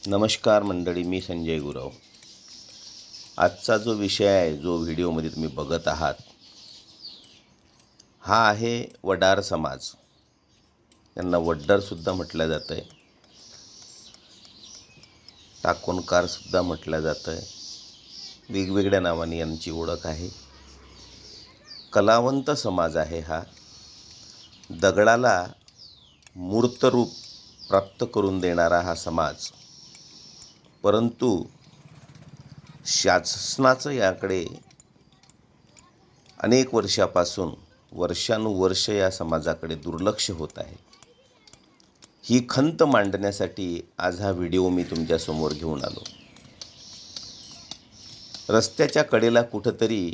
नमस्कार मंडळी, मी संजय गुरव। आजचा जो विषय आहे, जो व्हिडिओमध्ये तुम्ही बघत आहात, हा आहे वडार समाज। यांना वड्डरसुद्धा म्हटलं जातं आहे, टाकोणकारसुद्धा म्हटलं जातं आहे। वेगवेगळ्या नावाने यांची ओळख आहे। कलावंत समाज आहे हा। दगडाला मूर्त रूप प्राप्त करून देणारा हा समाज, परंतु शासनाचं याकडे अनेक वर्षापासून वर्षानुवर्ष या समाजाकडे दुर्लक्ष होत आहे। ही खंत मांडण्यासाठी आज हा व्हिडिओ मी तुमच्यासमोर घेऊन आलो। रस्त्याच्या कडेला कुठंतरी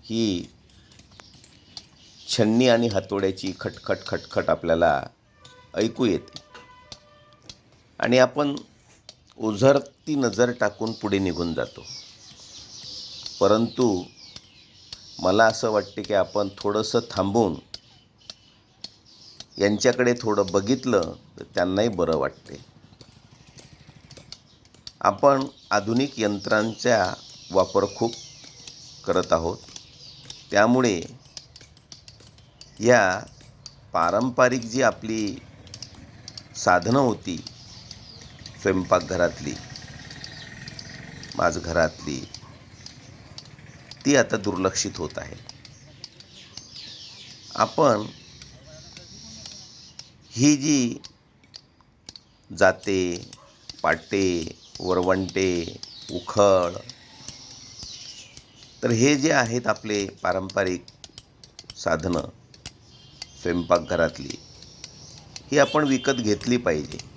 ही छन्नी आणि हातोड्याची खटखट खटखट आपल्याला ऐकू येते आणि आपण ओझरती नजर टाकून पुढे निघून जातो। परंतु मला असं वाटते की आपण थोडंसं थांबून यांच्याकडे थोडं बघितलं तर त्यांनाही बरं वाटते। आपण आधुनिक यंत्रांचा वापर खूप करत आहोत, त्यामुळे या पारंपरिक जी आपली साधनं होती, स्वयंपाकघरातली, माझघरातली, ती आता दुर्लक्षित होत आहे। आपण ही जी जाते, पाटे, वरवंटे, उखळ, तर हे जे आहेत आपले पारंपरिक साधनं स्वयंपाकघरातली, ही आपण विकत घेतली पाहिजे।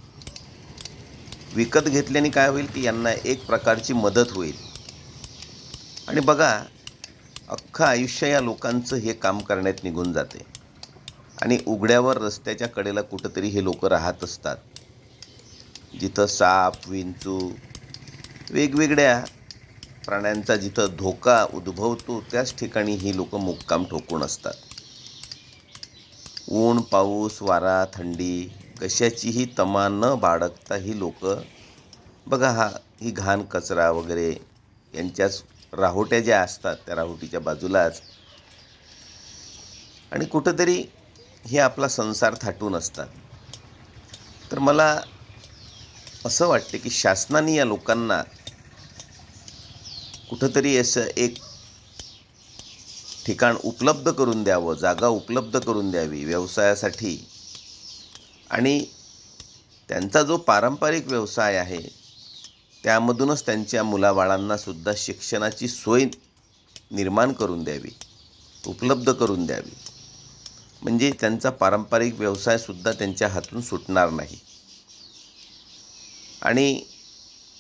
विकत घेतल्याने काय होईल की यांना एक प्रकारची मदत होईल। आणि बघा, अख्खं आयुष्य या लोकांचं हे काम करण्यात निघून जाते आणि उघड्यावर रस्त्याच्या कडेला कुठंतरी हे लोक राहत असतात, जिथं साप, विंचू, वेगवेगळ्या प्राण्यांचा जिथं धोका उद्भवतो त्याच ठिकाणी ही लोक मुक्काम ठोकून असतात। ऊन, पाऊस, वारा, थंडी कशाचीही तमा न बाळगता ही लोक बघा ही घाण कचरा वगैरे यांच्याच राहोट्या ज्या असतात त्या राहोटीच्या बाजूलाच आणि कुठंतरी हे आपला संसार थाटून असतात। तर मला असं वाटते की शासनाने या लोकांना कुठंतरी असं एक ठिकाण उपलब्ध करून द्यावं, जागा उपलब्ध करून द्यावी व्यवसायासाठी। आणि त्यांचा जो पारंपरिक व्यवसाय आहे त्यामधूनच त्यांच्या मुलाबाळांनासुद्धा शिक्षणाची सोय निर्माण करून द्यावी, उपलब्ध करून द्यावी, म्हणजे त्यांचा पारंपरिक व्यवसायसुद्धा त्यांच्या हातून सुटणार नाही। आणि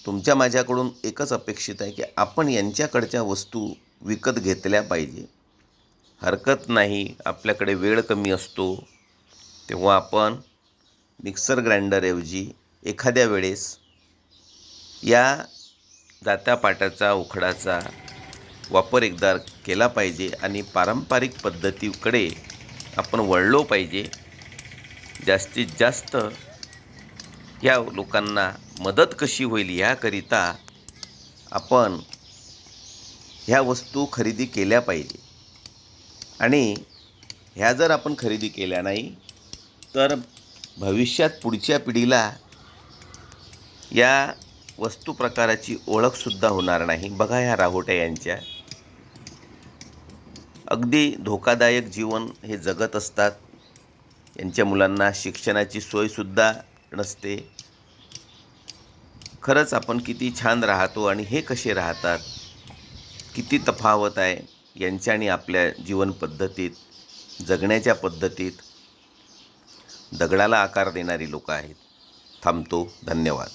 तुमच्या माझ्याकडून एकच अपेक्षित आहे की आपण यांच्याकडच्या वस्तू विकत घेतल्या पाहिजे। हरकत नाही, आपल्याकडे वेळ कमी असतो, तेव्हा आपण मिक्सर ग्राइंडरऐवजी एखाद्या वेळेस या जात्या पाट्याचा, उखडाचा वापर एकदा केला पाहिजे आणि पारंपरिक पद्धतीकडे आपण वळलो पाहिजे। जास्तीत जास्त या लोकांना मदत कशी होईल याकरिता आपण ह्या वस्तू खरेदी केल्या पाहिजे। आणि ह्या जर आपण खरेदी केल्या नाही तर भविष्यात पुढच्या पिढीला या वस्तू प्रकाराची ओळखसुद्धा होणार नाही। बघा, ह्या राहोट्या यांच्या अगदी धोकादायक जीवन हे जगत असतात। यांच्या मुलांना शिक्षणाची सोयसुद्धा नसते। खरंच आपण किती छान राहतो आणि हे कसे राहतात, किती तफावत आहे यांच्या आणि आपल्या जीवन पद्धतीत, जगण्याच्या पद्धतीत। दगडाला आकार देणारी लोक आहेत। थांबतो। धन्यवाद।